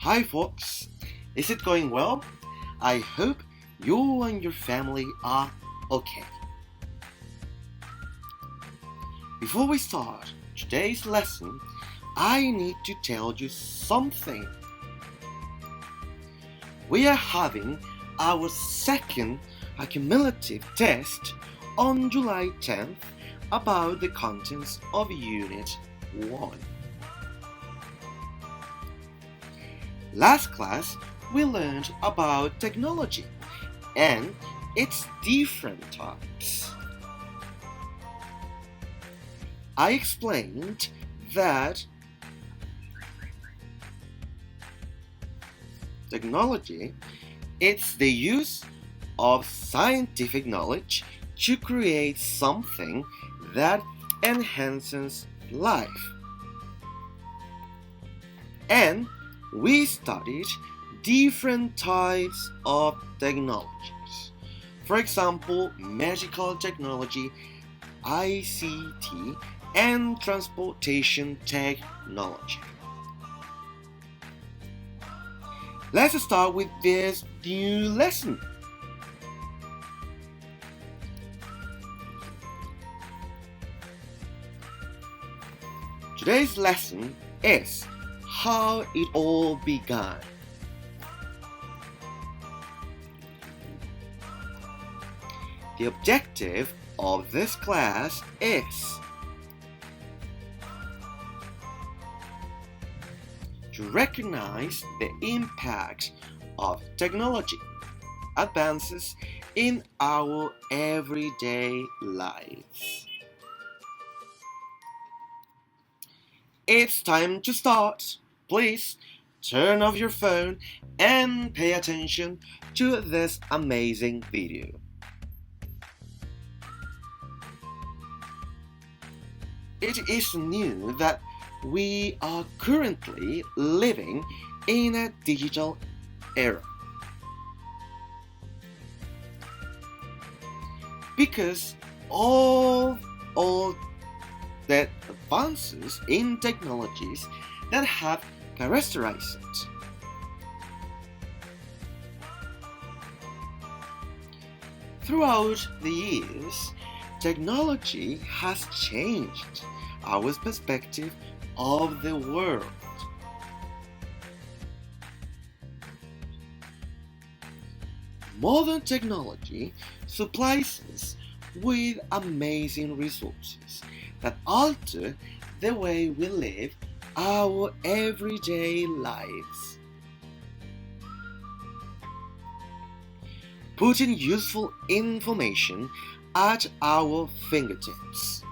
Hi folks, is it going well? I hope you and your family are okay. Before we start today's lesson, I need to tell you something. We are having our second accumulative test on July 10th about the contents of Unit 1. Last class, we learned about technology and its different types. I explained that technology is the use of scientific knowledge to create something that enhances life. And we studied different types of technologies. For example, medical technology, ICT, and transportation technology. Let's start with this new lesson. Today's lesson is how it all began. The objective of this class is to recognize the impact of technology advances in our everyday lives. It's time to start. Please turn off your phone and pay attention to this amazing video. It is new that we are currently living in a digital era. Because all the advances in technologies that have characterized it. Throughout the years, technology has changed our perspective of the world. Modern technology supplies us with amazing resources that alter the way we live our everyday lives. Putting useful information at our fingertips.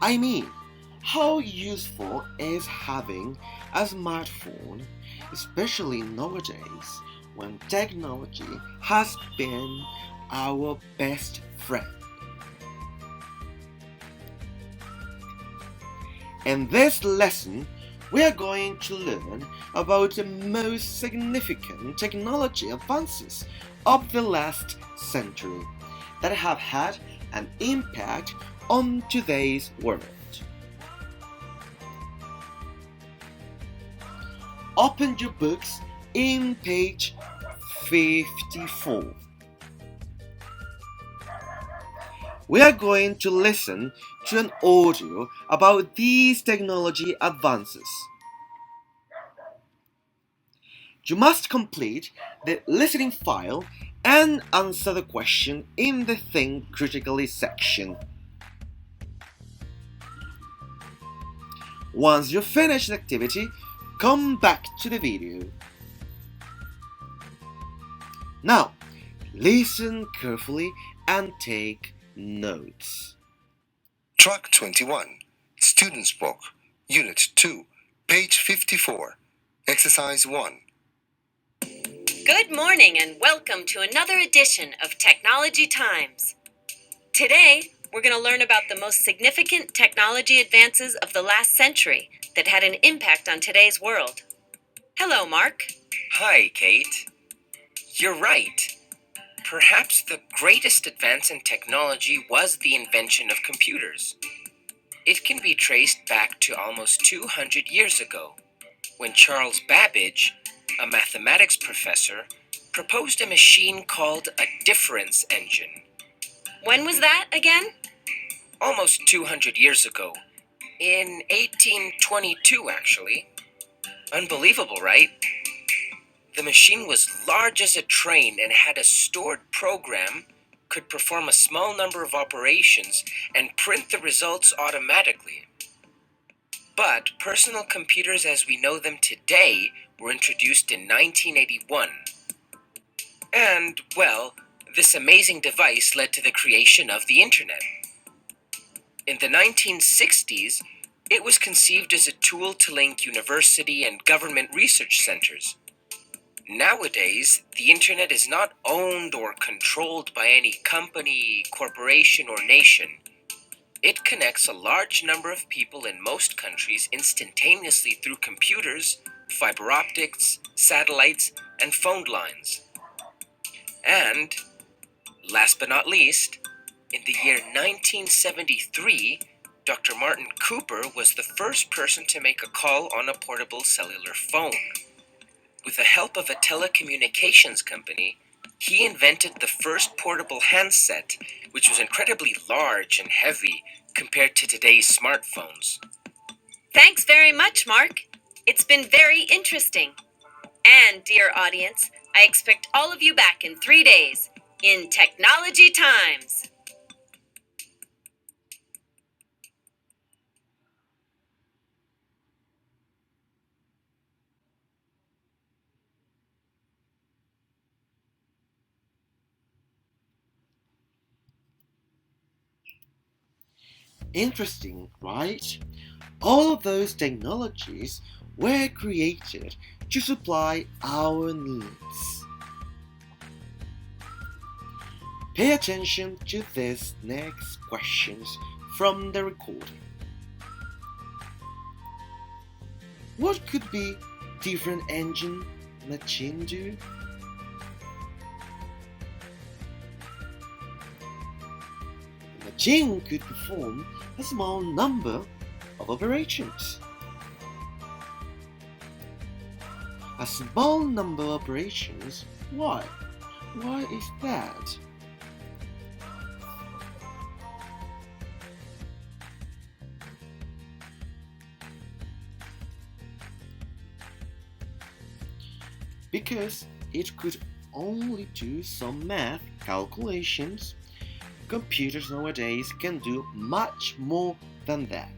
I mean, how useful is having a smartphone, especially nowadays when technology has been our best friend. In this lesson, we are going to learn about the most significant technology advances of the last century that have had an impact on today's world. Open your books in page 54. We are going to listen to an audio about these technology advances. You must complete the listening file and answer the question in the Think Critically section. Once you finish the activity, come back to the video. Now, listen carefully and take notes. Track 21, Student's Book, Unit 2, page 54, Exercise 1. Good morning and welcome to another edition of Technology Times. Today, we're going to learn about the most significant technology advances of the last century that had an impact on today's world. Hello, Mark. Hi, Kate. You're right. Perhaps the greatest advance in technology was the invention of computers. It can be traced back to almost 200 years ago, when Charles Babbage, a mathematics professor, proposed a machine called a difference engine. When was that again? Almost 200 years ago. In 1822, actually. Unbelievable, right? The machine was large as a train and had a stored program, could perform a small number of operations, and print the results automatically. But personal computers as we know them today were introduced in 1981. And, well, this amazing device led to the creation of the Internet. In the 1960s, it was conceived as a tool to link university and government research centers. Nowadays, the Internet is not owned or controlled by any company, corporation, or nation. It connects a large number of people in most countries instantaneously through computers, fiber optics, satellites, and phone lines. And, last but not least, in the year 1973, Dr. Martin Cooper was the first person to make a call on a portable cellular phone. With the help of a telecommunications company, he invented the first portable handset, which was incredibly large and heavy compared to today's smartphones. Thanks very much, Mark. It's been very interesting. And, dear audience, I expect all of you back in 3 days in Technology Times. Interesting, right? All of those technologies were created to supply our needs. Pay attention to these next questions from the recording. What could be different engine machine do? The machine could perform a small number of operations. A small number of operations? Why? Why is that? Because it could only do some math calculations. Computers nowadays can do much more than that.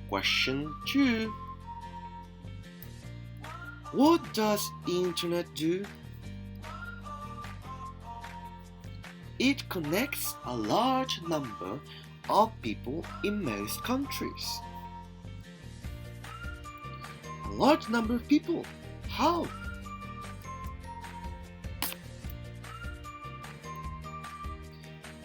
Question 2. What does Internet do? It connects a large number of people in most countries. A large number of people? How?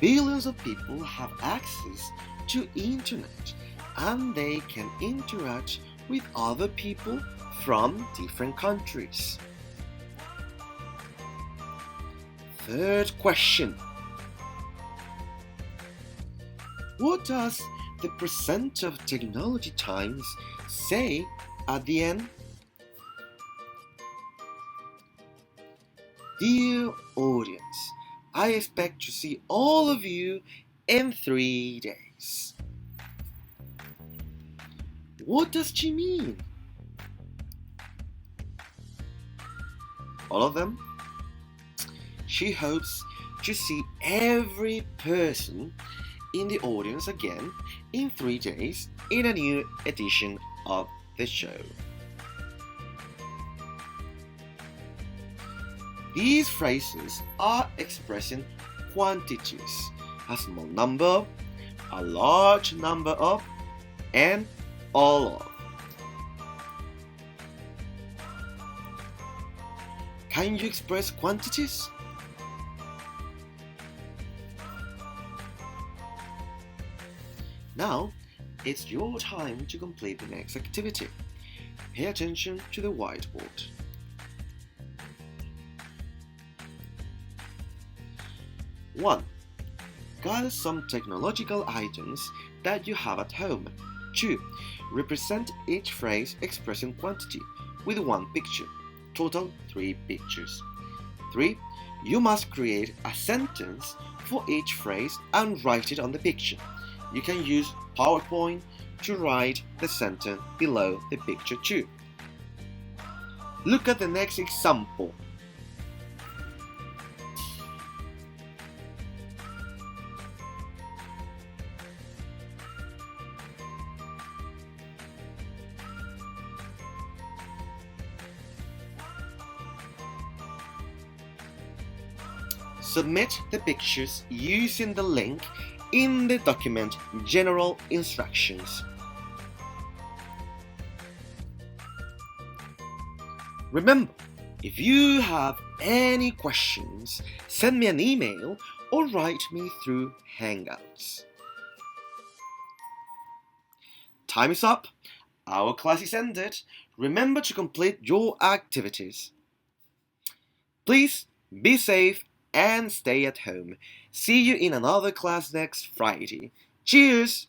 Billions of people have access to Internet and they can interact with other people from different countries. Third question. What does the presenter of Technology Times say at the end? Dear audience, I expect to see all of you in 3 days. What does she mean? All of them? She hopes to see every person in the audience again in 3 days in a new edition of the show. These phrases are expressing quantities, a small number, a large number of, and all of. Can you express quantities? Now, it's your time to complete the next activity. Pay attention to the whiteboard. 1. Gather some technological items that you have at home. 2. Represent each phrase expressing quantity with one picture. Total 3 pictures. 3. You must create a sentence for each phrase and write it on the picture. You can use PowerPoint to write the sentence below the picture too. Look at the next example. Submit the pictures using the link in the document General Instructions. Remember, if you have any questions, send me an email or write me through Hangouts. Time is up. Our class is ended. Remember to complete your activities. Please be safe and stay at home. See you in another class next Friday. Cheers!